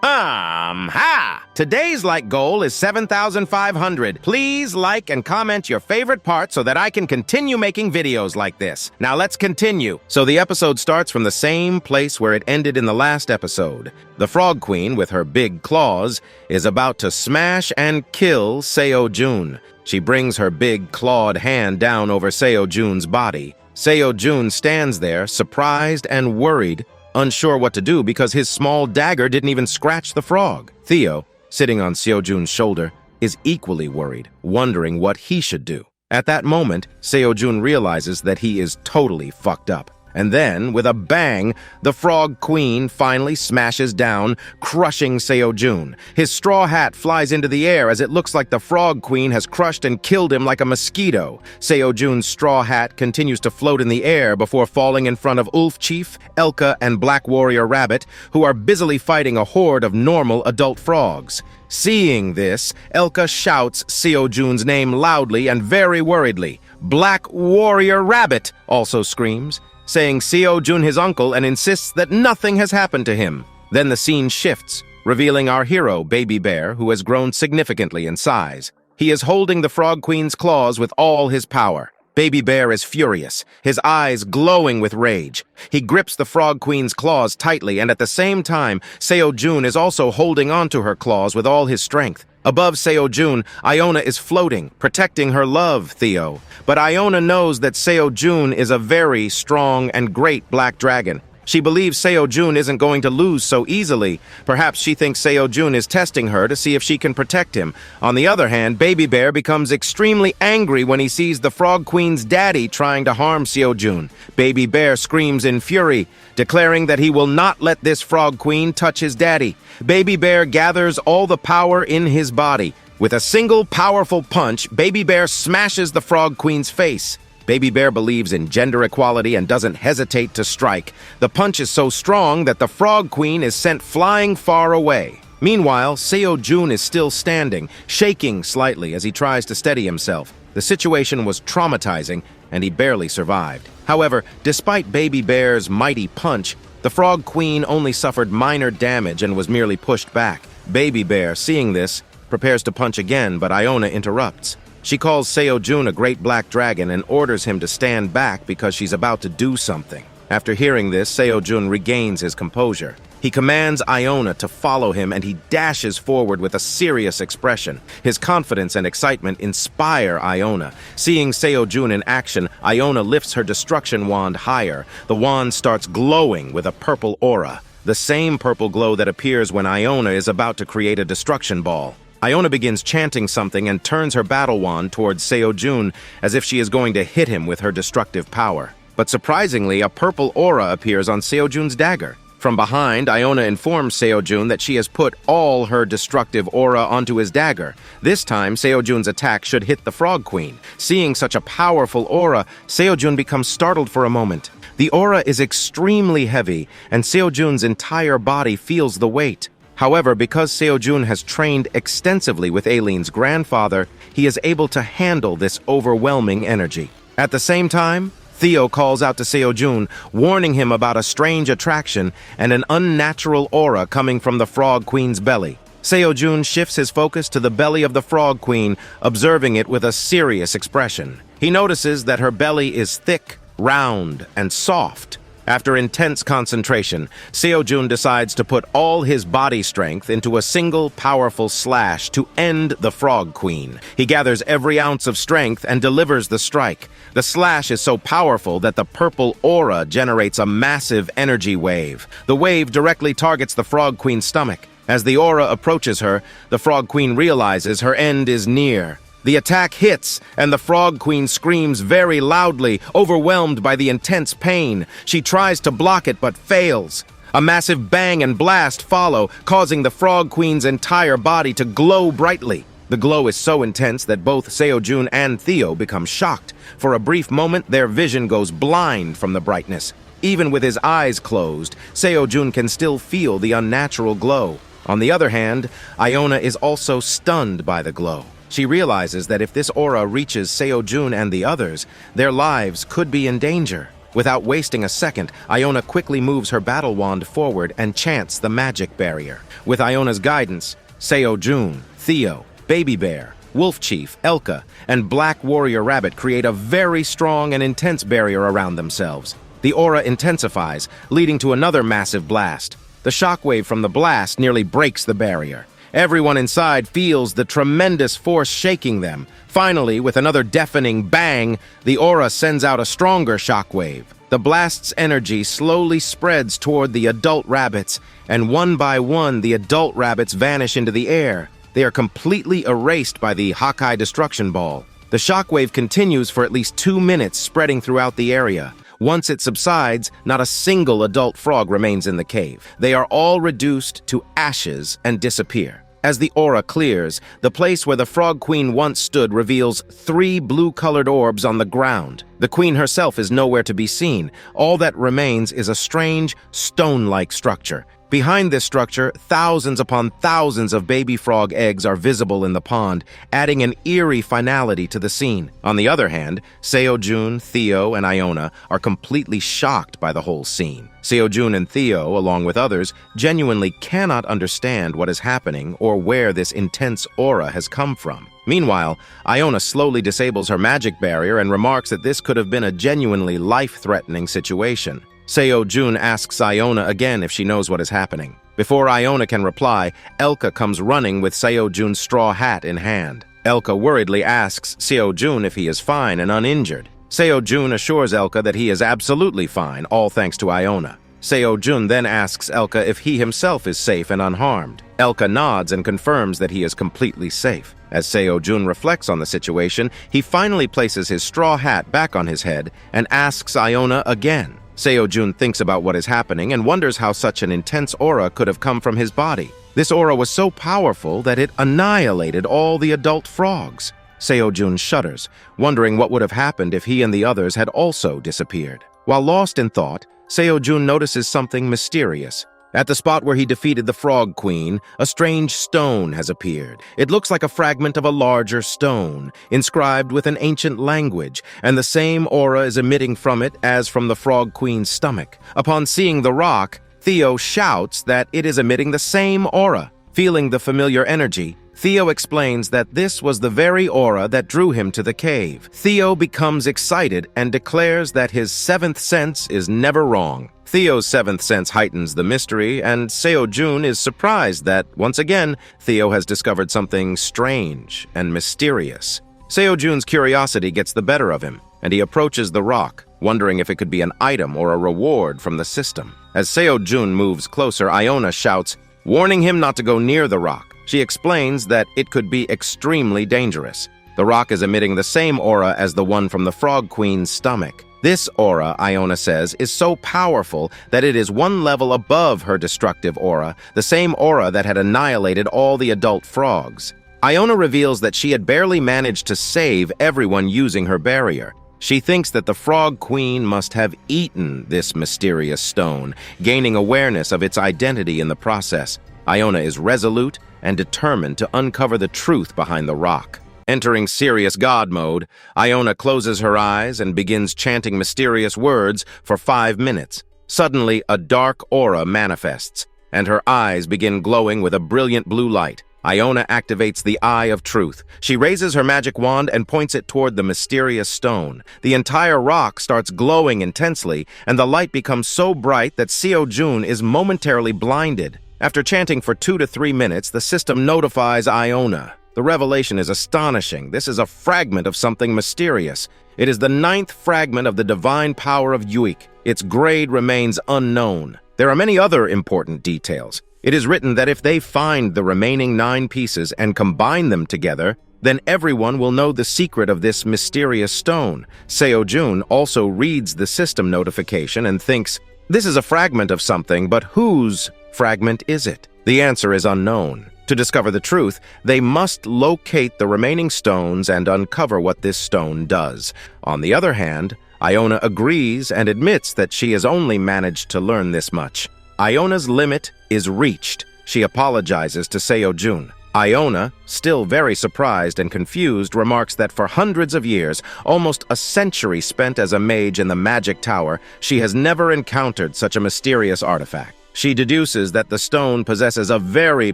Ha! Today's like goal is 7,500. Please like and comment your favorite part so that I can continue making videos like this. Now let's continue. So the episode starts from the same place where it ended in the last episode. The Frog Queen, with her big claws, is about to smash and kill Seo-jun. She brings her big clawed hand down over Seo-jun's body. Seo-jun stands there, surprised and worried, unsure what to do because his small dagger didn't even scratch the frog. Theo, sitting on Seo-jun's shoulder, is equally worried, wondering what he should do. At that moment, Seo-jun realizes that he is totally fucked up. And then, with a bang, the Frog Queen finally smashes down, crushing Seo-jun. His straw hat flies into the air as it looks like the Frog Queen has crushed and killed him like a mosquito. Seo-jun's straw hat continues to float in the air before falling in front of Ulf Chief, Elka, and Black Warrior Rabbit, who are busily fighting a horde of normal adult frogs. Seeing this, Elka shouts Seo-jun's name loudly and very worriedly. Black Warrior Rabbit also screams, saying Seo-jun his uncle, and insists that nothing has happened to him. Then the scene shifts, revealing our hero, Baby Bear, who has grown significantly in size. He is holding the Frog Queen's claws with all his power. Baby Bear is furious, his eyes glowing with rage. He grips the Frog Queen's claws tightly, and at the same time, Seo-jun is also holding onto her claws with all his strength. Above Seo-jun, Iona is floating, protecting her love, Theo. But Iona knows that Seo-jun is a very strong and great black dragon. She believes Seo-jun isn't going to lose so easily. Perhaps she thinks Seo-jun is testing her to see if she can protect him. On the other hand, Baby Bear becomes extremely angry when he sees the Frog Queen's daddy trying to harm Seo-jun. Baby Bear screams in fury, declaring that he will not let this Frog Queen touch his daddy. Baby Bear gathers all the power in his body. With a single powerful punch, Baby Bear smashes the Frog Queen's face. Baby Bear believes in gender equality and doesn't hesitate to strike. The punch is so strong that the Frog Queen is sent flying far away. Meanwhile, Seo-jun is still standing, shaking slightly as he tries to steady himself. The situation was traumatizing, and he barely survived. However, despite Baby Bear's mighty punch, the Frog Queen only suffered minor damage and was merely pushed back. Baby Bear, seeing this, prepares to punch again, but Iona interrupts. She calls Seo-jun a great black dragon and orders him to stand back because she's about to do something. After hearing this, Seo-jun regains his composure. He commands Iona to follow him, and he dashes forward with a serious expression. His confidence and excitement inspire Iona. Seeing Seo-jun in action, Iona lifts her destruction wand higher. The wand starts glowing with a purple aura, the same purple glow that appears when Iona is about to create a destruction ball. Iona begins chanting something and turns her battle wand towards Seo-jun as if she is going to hit him with her destructive power. But surprisingly, a purple aura appears on Seo-jun's dagger. From behind, Iona informs Seo-jun that she has put all her destructive aura onto his dagger. This time, Seo-jun's attack should hit the Frog Queen. Seeing such a powerful aura, Seo-jun becomes startled for a moment. The aura is extremely heavy, and Seo-jun's entire body feels the weight. However, because Seo-jun has trained extensively with Aileen's grandfather, he is able to handle this overwhelming energy. At the same time, Theo calls out to Seo-jun, warning him about a strange attraction and an unnatural aura coming from the Frog Queen's belly. Seo-jun shifts his focus to the belly of the Frog Queen, observing it with a serious expression. He notices that her belly is thick, round, and soft. After intense concentration, Seo-jun decides to put all his body strength into a single powerful slash to end the Frog Queen. He gathers every ounce of strength and delivers the strike. The slash is so powerful that the purple aura generates a massive energy wave. The wave directly targets the Frog Queen's stomach. As the aura approaches her, the Frog Queen realizes her end is near. The attack hits, and the Frog Queen screams very loudly, overwhelmed by the intense pain. She tries to block it, but fails. A massive bang and blast follow, causing the Frog Queen's entire body to glow brightly. The glow is so intense that both Seo-jun and Theo become shocked. For a brief moment, their vision goes blind from the brightness. Even with his eyes closed, Seo-jun can still feel the unnatural glow. On the other hand, Iona is also stunned by the glow. She realizes that if this aura reaches Seo-jun and the others, their lives could be in danger. Without wasting a second, Iona quickly moves her battle wand forward and chants the magic barrier. With Iona's guidance, Seo-jun, Theo, Baby Bear, Wolf Chief, Elka, and Black Warrior Rabbit create a very strong and intense barrier around themselves. The aura intensifies, leading to another massive blast. The shockwave from the blast nearly breaks the barrier. Everyone inside feels the tremendous force shaking them. Finally, with another deafening bang, the aura sends out a stronger shockwave. The blast's energy slowly spreads toward the adult rabbits, and one by one the adult rabbits vanish into the air. They are completely erased by the Hakai destruction ball. The shockwave continues for at least 2 minutes, spreading throughout the area. Once it subsides, not a single adult frog remains in the cave. They are all reduced to ashes and disappear. As the aura clears, the place where the Frog Queen once stood reveals 3 blue-colored orbs on the ground. The queen herself is nowhere to be seen. All that remains is a strange, stone-like structure. Behind this structure, thousands upon thousands of baby frog eggs are visible in the pond, adding an eerie finality to the scene. On the other hand, Seo-jun, Theo, and Iona are completely shocked by the whole scene. Seo-jun and Theo, along with others, genuinely cannot understand what is happening or where this intense aura has come from. Meanwhile, Iona slowly disables her magic barrier and remarks that this could have been a genuinely life-threatening situation. Seo-jun asks Iona again if she knows what is happening. Before Iona can reply, Elka comes running with Seo-jun's straw hat in hand. Elka worriedly asks Seo-jun if he is fine and uninjured. Seo-jun assures Elka that he is absolutely fine, all thanks to Iona. Seo-jun then asks Elka if he himself is safe and unharmed. Elka nods and confirms that he is completely safe. As Seo-jun reflects on the situation, he finally places his straw hat back on his head and asks Iona again. Seo-jun thinks about what is happening and wonders how such an intense aura could have come from his body. This aura was so powerful that it annihilated all the adult frogs. Seo-jun shudders, wondering what would have happened if he and the others had also disappeared. While lost in thought, Seo-jun notices something mysterious. At the spot where he defeated the Frog Queen, a strange stone has appeared. It looks like a fragment of a larger stone, inscribed with an ancient language, and the same aura is emitting from it as from the Frog Queen's stomach. Upon seeing the rock, Theo shouts that it is emitting the same aura. Feeling the familiar energy, Theo explains that this was the very aura that drew him to the cave. Theo becomes excited and declares that his 7th sense is never wrong. Theo's 7th sense heightens the mystery, and Seo-jun is surprised that, once again, Theo has discovered something strange and mysterious. Seo-jun's curiosity gets the better of him, and he approaches the rock, wondering if it could be an item or a reward from the system. As Seo-jun moves closer, Iona shouts, warning him not to go near the rock. She explains that it could be extremely dangerous. The rock is emitting the same aura as the one from the Frog Queen's stomach. This aura, Iona says, is so powerful that it is 1 level above her destructive aura, the same aura that had annihilated all the adult frogs. Iona reveals that she had barely managed to save everyone using her barrier. She thinks that the Frog Queen must have eaten this mysterious stone, gaining awareness of its identity in the process. Iona is resolute and determined to uncover the truth behind the rock. Entering serious god mode, Iona closes her eyes and begins chanting mysterious words for 5 minutes. Suddenly, a dark aura manifests, and her eyes begin glowing with a brilliant blue light. Iona activates the Eye of Truth. She raises her magic wand and points it toward the mysterious stone. The entire rock starts glowing intensely, and the light becomes so bright that Seo-jun is momentarily blinded. After chanting for 2 to 3 minutes, the system notifies Iona. The revelation is astonishing. This is a fragment of something mysterious. It is the 9th fragment of the divine power of Yuik. Its grade remains unknown. There are many other important details. It is written that if they find the remaining 9 pieces and combine them together, then everyone will know the secret of this mysterious stone. Seo-jun also reads the system notification and thinks, this is a fragment of something, but whose fragment is it? The answer is unknown. To discover the truth, they must locate the remaining stones and uncover what this stone does. On the other hand, Iona agrees and admits that she has only managed to learn this much. Iona's limit is reached. She apologizes to Seo-jun. Iona, still very surprised and confused, remarks that for hundreds of years, almost a century spent as a mage in the Magic Tower, she has never encountered such a mysterious artifact. She deduces that the stone possesses a very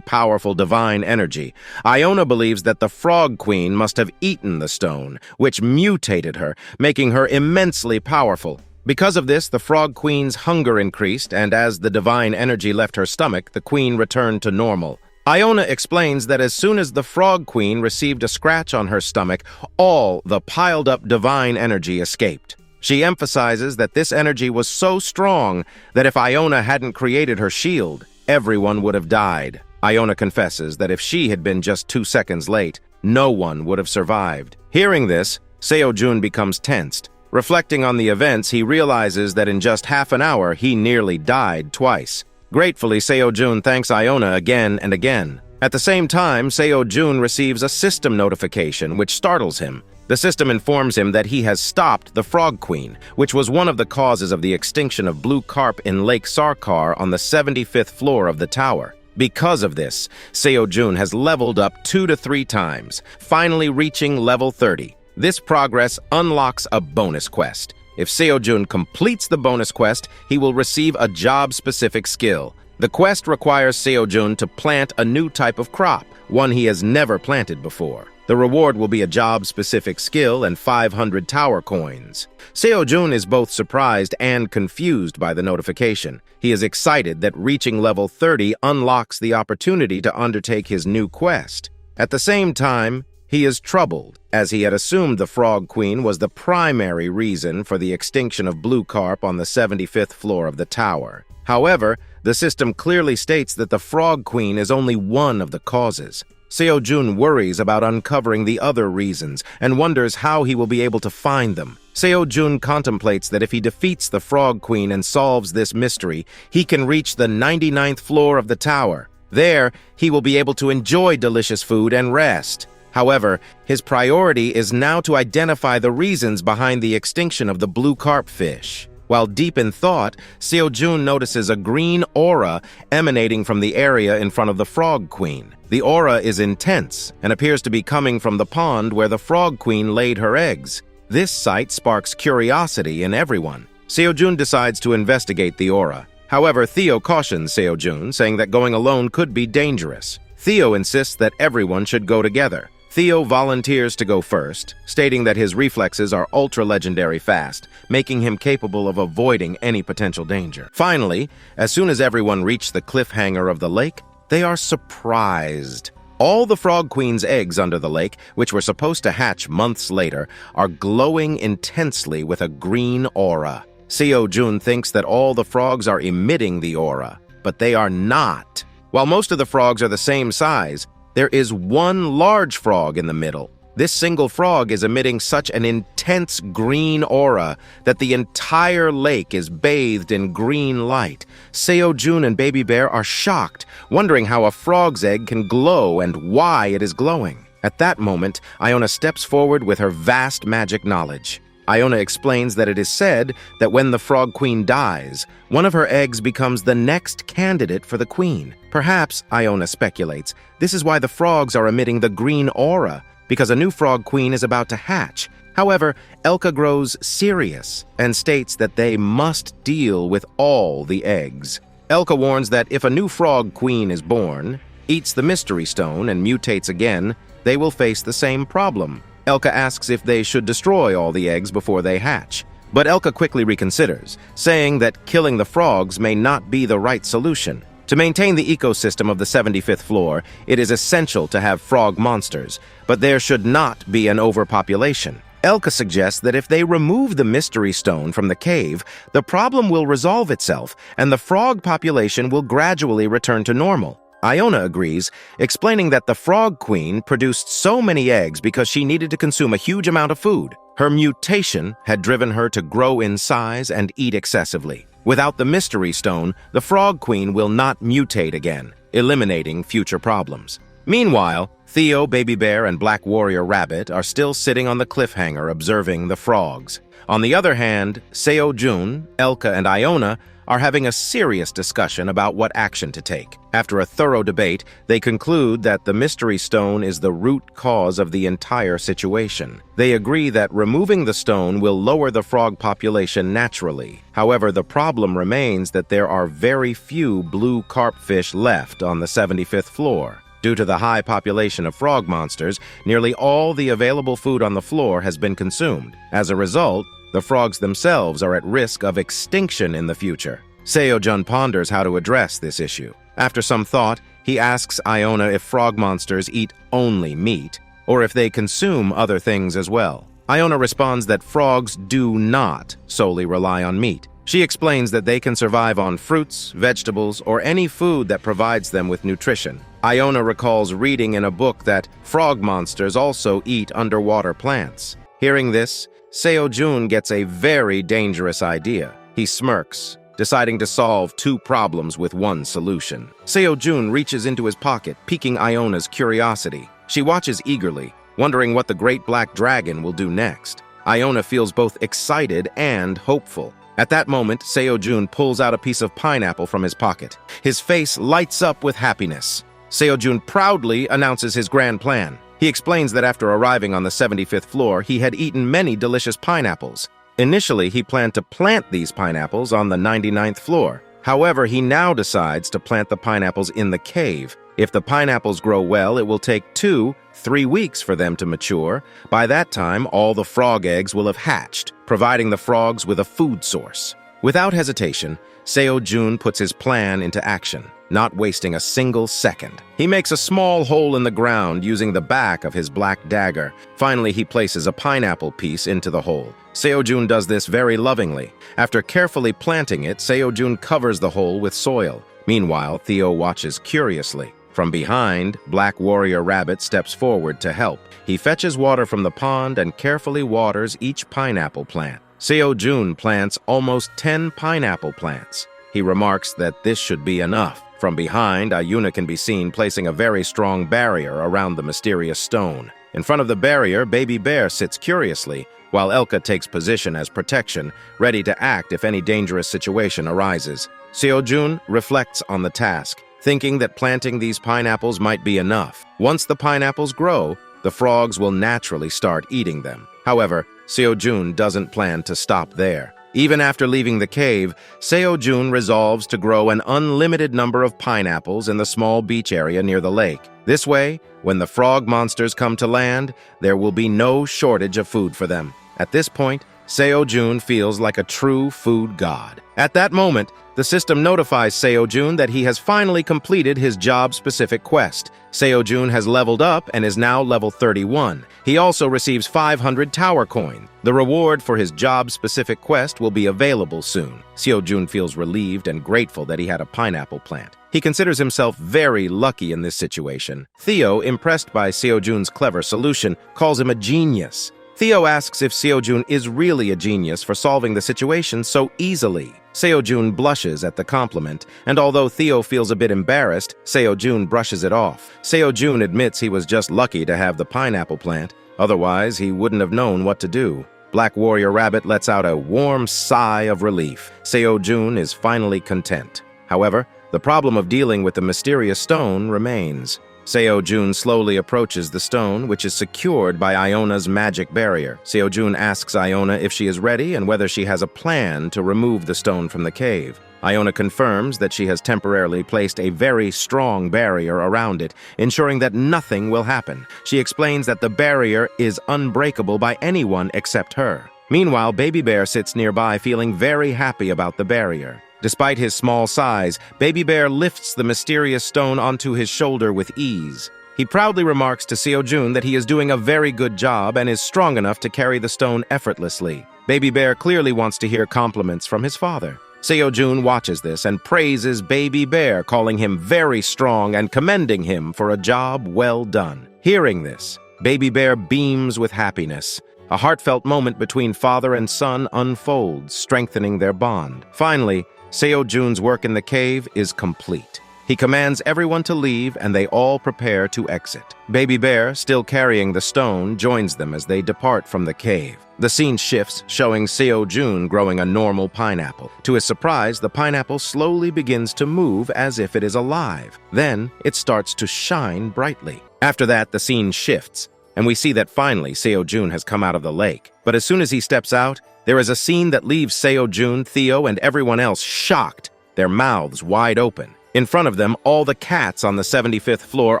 powerful divine energy. Iona believes that the Frog Queen must have eaten the stone, which mutated her, making her immensely powerful. Because of this, the Frog Queen's hunger increased, and as the divine energy left her stomach, the queen returned to normal. Iona explains that as soon as the Frog Queen received a scratch on her stomach, all the piled-up divine energy escaped. She emphasizes that this energy was so strong that if Iona hadn't created her shield, everyone would have died. Iona confesses that if she had been just 2 seconds late, no one would have survived. Hearing this, Seo-jun becomes tensed. Reflecting on the events, he realizes that in just half an hour, he nearly died twice. Gratefully, Seo-jun thanks Iona again and again. At the same time, Seo-jun receives a system notification, which startles him. The system informs him that he has stopped the Frog Queen, which was one of the causes of the extinction of blue carp in Lake Sarkar on the 75th floor of the tower. Because of this, Seo-jun has leveled up 2 to 3 times, finally reaching level 30. This progress unlocks a bonus quest. If Seo-jun completes the bonus quest, he will receive a job-specific skill. The quest requires Seo-jun to plant a new type of crop, one he has never planted before. The reward will be a job-specific skill and 500 tower coins. Seo-jun is both surprised and confused by the notification. He is excited that reaching level 30 unlocks the opportunity to undertake his new quest. At the same time, he is troubled, as he had assumed the Frog Queen was the primary reason for the extinction of blue carp on the 75th floor of the tower. However, the system clearly states that the Frog Queen is only one of the causes. Seo-jun worries about uncovering the other reasons and wonders how he will be able to find them. Seo-jun contemplates that if he defeats the Frog Queen and solves this mystery, he can reach the 99th floor of the tower. There, he will be able to enjoy delicious food and rest. However, his priority is now to identify the reasons behind the extinction of the blue carp fish. While deep in thought, Seo-jun notices a green aura emanating from the area in front of the Frog Queen. The aura is intense and appears to be coming from the pond where the Frog Queen laid her eggs. This sight sparks curiosity in everyone. Seo-jun decides to investigate the aura. However, Theo cautions Seo-jun, saying that going alone could be dangerous. Theo insists that everyone should go together. Theo volunteers to go first, stating that his reflexes are ultra-legendary fast, making him capable of avoiding any potential danger. Finally, as soon as everyone reach the cliffhanger of the lake, they are surprised. All the Frog Queen's eggs under the lake, which were supposed to hatch months later, are glowing intensely with a green aura. Seo-jun thinks that all the frogs are emitting the aura, but they are not. While most of the frogs are the same size, there is one large frog in the middle. This single frog is emitting such an intense green aura that the entire lake is bathed in green light. Seo-jun and Baby Bear are shocked, wondering how a frog's egg can glow and why it is glowing. At that moment, Iona steps forward with her vast magic knowledge. Iona explains that it is said that when the Frog Queen dies, one of her eggs becomes the next candidate for the queen. Perhaps, Iona speculates, this is why the frogs are emitting the green aura, because a new Frog Queen is about to hatch. However, Elka grows serious and states that they must deal with all the eggs. Elka warns that if a new Frog Queen is born, eats the Mystery Stone, and mutates again, they will face the same problem. Elka asks if they should destroy all the eggs before they hatch. But Elka quickly reconsiders, saying that killing the frogs may not be the right solution. To maintain the ecosystem of the 75th floor, it is essential to have frog monsters, but there should not be an overpopulation. Elka suggests that if they remove the Mystery Stone from the cave, the problem will resolve itself, and the frog population will gradually return to normal. Iona agrees, explaining that the Frog Queen produced so many eggs because she needed to consume a huge amount of food. Her mutation had driven her to grow in size and eat excessively. Without the Mystery Stone, the Frog Queen will not mutate again, eliminating future problems. Meanwhile, Theo, Baby Bear, and Black Warrior Rabbit are still sitting on the cliffhanger observing the frogs. On the other hand, Seo-jun, Elka, and Iona are having a serious discussion about what action to take. After a thorough debate, they conclude that the Mystery Stone is the root cause of the entire situation. They agree that removing the stone will lower the frog population naturally. However, the problem remains that there are very few blue carpfish left on the 75th floor. Due to the high population of frog monsters, nearly all the available food on the floor has been consumed. As a result, the frogs themselves are at risk of extinction in the future. Seo-jun ponders how to address this issue. After some thought, he asks Iona if frog monsters eat only meat, or if they consume other things as well. Iona responds that frogs do not solely rely on meat. She explains that they can survive on fruits, vegetables, or any food that provides them with nutrition. Iona recalls reading in a book that frog monsters also eat underwater plants. Hearing this, Seo-jun gets a very dangerous idea. He smirks, deciding to solve two problems with one solution. Seo-jun reaches into his pocket, piquing Iona's curiosity. She watches eagerly, wondering what the great black dragon will do next. Iona feels both excited and hopeful. At that moment, Seo-jun pulls out a piece of pineapple from his pocket. His face lights up with happiness. Seo-jun proudly announces his grand plan. He explains that after arriving on the 75th floor, he had eaten many delicious pineapples. Initially, he planned to plant these pineapples on the 99th floor. However, he now decides to plant the pineapples in the cave. If the pineapples grow well, it will take 2-3 weeks for them to mature. By that time, all the frog eggs will have hatched, providing the frogs with a food source. Without hesitation, Seo-jun puts his plan into action, not wasting a single second. He makes a small hole in the ground using the back of his black dagger. Finally, he places a pineapple piece into the hole. Seo-jun does this very lovingly. After carefully planting it, Seo-jun covers the hole with soil. Meanwhile, Theo watches curiously. From behind, Black Warrior Rabbit steps forward to help. He fetches water from the pond and carefully waters each pineapple plant. Seo-jun plants almost 10 pineapple plants. He remarks that this should be enough. From behind, Iona can be seen placing a very strong barrier around the mysterious stone. In front of the barrier, Baby Bear sits curiously, while Elka takes position as protection, ready to act if any dangerous situation arises. Seo-jun reflects on the task, thinking that planting these pineapples might be enough. Once the pineapples grow, the frogs will naturally start eating them. However, Seo-jun doesn't plan to stop there. Even after leaving the cave, Seo-jun resolves to grow an unlimited number of pineapples in the small beach area near the lake. This way, when the frog monsters come to land, there will be no shortage of food for them. At this point, Seo-jun feels like a true food god. At that moment, the system notifies Seo-jun that he has finally completed his job-specific quest. Seo-jun has leveled up and is now level 31. He also receives 500 tower coin. The reward for his job-specific quest will be available soon. Seo-jun feels relieved and grateful that he had a pineapple plant. He considers himself very lucky in this situation. Theo, impressed by Seo-jun's clever solution, calls him a genius. Theo asks if Seo-jun is really a genius for solving the situation so easily. Seo-jun blushes at the compliment, and although Theo feels a bit embarrassed, Seo-jun brushes it off. Seo-jun admits he was just lucky to have the pineapple plant. Otherwise, he wouldn't have known what to do. Black Warrior Rabbit lets out a warm sigh of relief. Seo-jun is finally content. However, the problem of dealing with the mysterious stone remains. Seo-jun slowly approaches the stone, which is secured by Iona's magic barrier. Seo-jun asks Iona if she is ready and whether she has a plan to remove the stone from the cave. Iona confirms that she has temporarily placed a very strong barrier around it, ensuring that nothing will happen. She explains that the barrier is unbreakable by anyone except her. Meanwhile, Baby Bear sits nearby feeling very happy about the barrier. Despite his small size, Baby Bear lifts the mysterious stone onto his shoulder with ease. He proudly remarks to Seo-jun that he is doing a very good job and is strong enough to carry the stone effortlessly. Baby Bear clearly wants to hear compliments from his father. Seo-jun watches this and praises Baby Bear, calling him very strong and commending him for a job well done. Hearing this, Baby Bear beams with happiness. A heartfelt moment between father and son unfolds, strengthening their bond. Finally, Seo-jun's work in the cave is complete. He commands everyone to leave, and they all prepare to exit. Baby Bear, still carrying the stone, joins them as they depart from the cave. The scene shifts, showing Seo Jun growing a normal pineapple. To his surprise, the pineapple slowly begins to move as if it is alive. Then, it starts to shine brightly. After that, the scene shifts, and we see that finally Seo Jun has come out of the lake. But as soon as he steps out, there is a scene that leaves Seo Jun, Theo, and everyone else shocked, their mouths wide open. In front of them, all the cats on the 75th floor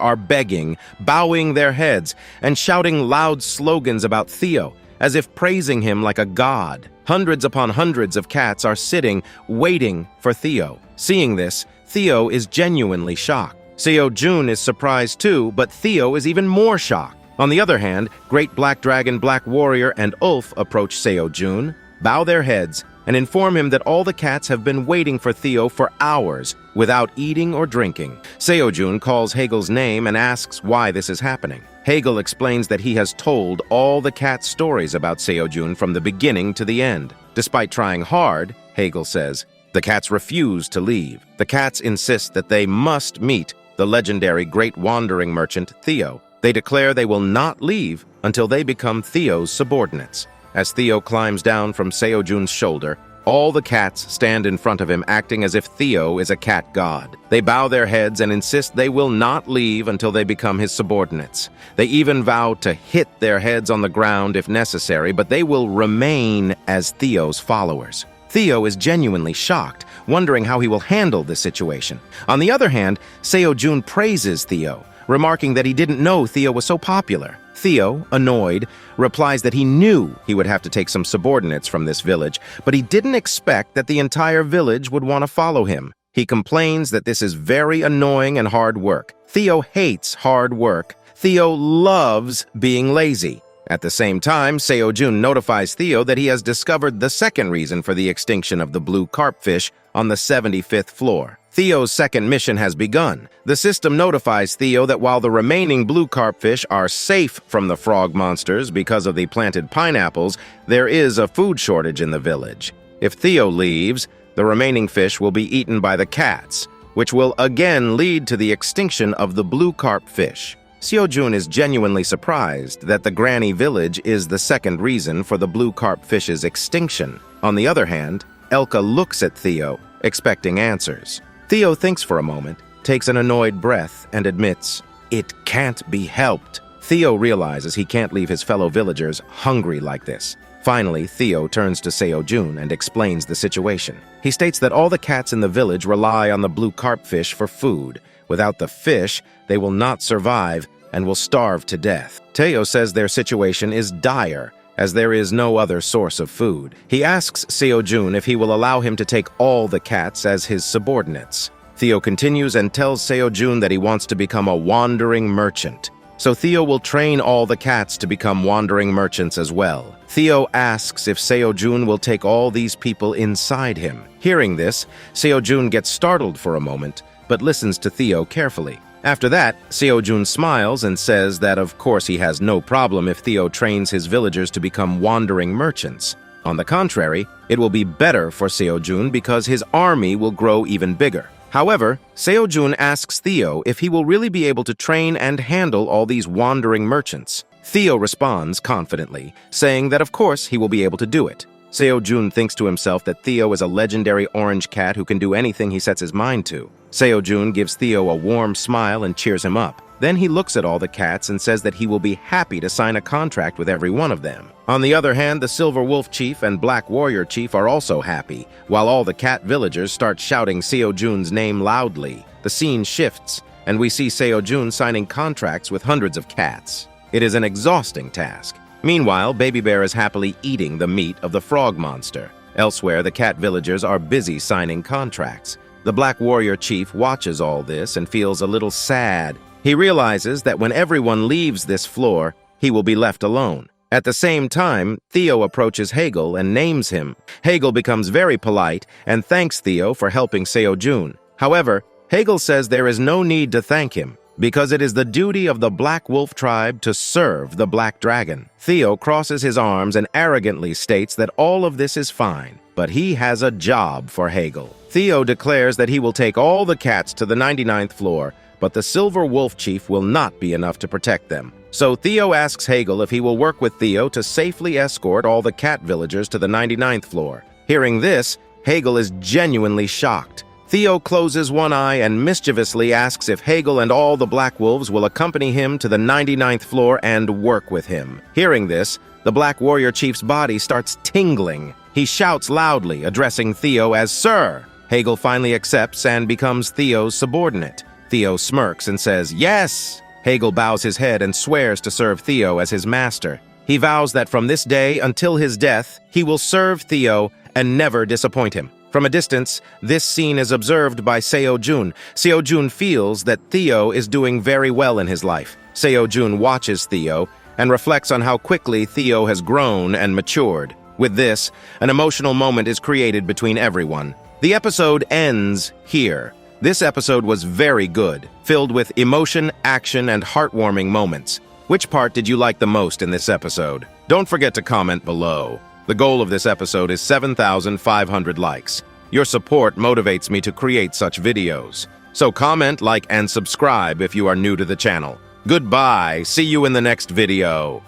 are begging, bowing their heads, and shouting loud slogans about Theo, as if praising him like a god. Hundreds upon hundreds of cats are sitting, waiting for Theo. Seeing this, Theo is genuinely shocked. Seo Jun is surprised too, but Theo is even more shocked. On the other hand, Great Black Dragon, Black Warrior, and Ulf approach Seo Jun, bow their heads, and inform him that all the cats have been waiting for Theo for hours without eating or drinking. Seo Jun calls Hagel's name and asks why this is happening. Hagel explains that he has told all the cats' stories about Seo Jun from the beginning to the end. Despite trying hard, Hagel says, the cats refuse to leave. The cats insist that they must meet the legendary Great Wandering Merchant Theo. They declare they will not leave until they become Theo's subordinates. As Theo climbs down from Seo Jun's shoulder, all the cats stand in front of him acting as if Theo is a cat god. They bow their heads and insist they will not leave until they become his subordinates. They even vow to hit their heads on the ground if necessary, but they will remain as Theo's followers. Theo is genuinely shocked, wondering how he will handle this situation. On the other hand, Seo Jun praises Theo, remarking that he didn't know Theo was so popular. Theo, annoyed, replies that he knew he would have to take some subordinates from this village, but he didn't expect that the entire village would want to follow him. He complains that this is very annoying and hard work. Theo hates hard work. Theo loves being lazy. At the same time, Seo Jun notifies Theo that he has discovered the second reason for the extinction of the blue carpfish on the 75th floor. Theo's second mission has begun. The system notifies Theo that while the remaining blue carpfish are safe from the frog monsters because of the planted pineapples, there is a food shortage in the village. If Theo leaves, the remaining fish will be eaten by the cats, which will again lead to the extinction of the blue carpfish. Seo Jun is genuinely surprised that the Granny Village is the second reason for the blue carpfish's extinction. On the other hand, Elka looks at Theo, expecting answers. Theo thinks for a moment, takes an annoyed breath, and admits, "It can't be helped." Theo realizes he can't leave his fellow villagers hungry like this. Finally, Theo turns to Seo Jun and explains the situation. He states that all the cats in the village rely on the blue carpfish for food. Without the fish, they will not survive and will starve to death. Theo says their situation is dire, as there is no other source of food. He asks Seo Jun if he will allow him to take all the cats as his subordinates. Theo continues and tells Seo Jun that he wants to become a wandering merchant. So Theo will train all the cats to become wandering merchants as well. Theo asks if Seo Jun will take all these people inside him. Hearing this, Seo Jun gets startled for a moment, but listens to Theo carefully. After that, Seo Jun smiles and says that of course he has no problem if Theo trains his villagers to become wandering merchants. On the contrary, it will be better for Seo Jun because his army will grow even bigger. However, Seo Jun asks Theo if he will really be able to train and handle all these wandering merchants. Theo responds confidently, saying that of course he will be able to do it. Seo Jun thinks to himself that Theo is a legendary orange cat who can do anything he sets his mind to. Seo Jun gives Theo a warm smile and cheers him up. Then he looks at all the cats and says that he will be happy to sign a contract with every one of them. On the other hand, the Silver Wolf Chief and Black Warrior Chief are also happy, while all the cat villagers start shouting Seo Jun's name loudly. The scene shifts, and we see Seo Jun signing contracts with hundreds of cats. It is an exhausting task. Meanwhile, Baby Bear is happily eating the meat of the frog monster. Elsewhere, the cat villagers are busy signing contracts. The Black Warrior Chief watches all this and feels a little sad. He realizes that when everyone leaves this floor, he will be left alone. At the same time, Theo approaches Hagel and names him. Hagel becomes very polite and thanks Theo for helping Seo Jun. However, Hagel says there is no need to thank him, because it is the duty of the Black Wolf tribe to serve the Black Dragon. Theo crosses his arms and arrogantly states that all of this is fine, but he has a job for Hagel. Theo declares that he will take all the cats to the 99th floor, but the Silver Wolf Chief will not be enough to protect them. So Theo asks Hegel if he will work with Theo to safely escort all the cat villagers to the 99th floor. Hearing this, Hegel is genuinely shocked. Theo closes one eye and mischievously asks if Hegel and all the Black Wolves will accompany him to the 99th floor and work with him. Hearing this, the Black Warrior Chief's body starts tingling. He shouts loudly, addressing Theo as Sir. Hegel finally accepts and becomes Theo's subordinate. Theo smirks and says, Yes! Hegel bows his head and swears to serve Theo as his master. He vows that from this day until his death, he will serve Theo and never disappoint him. From a distance, this scene is observed by Seo-jun. Seo-jun feels that Theo is doing very well in his life. Seo-jun watches Theo and reflects on how quickly Theo has grown and matured. With this, an emotional moment is created between everyone. The episode ends here. This episode was very good, filled with emotion, action, and heartwarming moments. Which part did you like the most in this episode? Don't forget to comment below. The goal of this episode is 7,500 likes. Your support motivates me to create such videos. So comment, like, and subscribe if you are new to the channel. Goodbye. See you in the next video.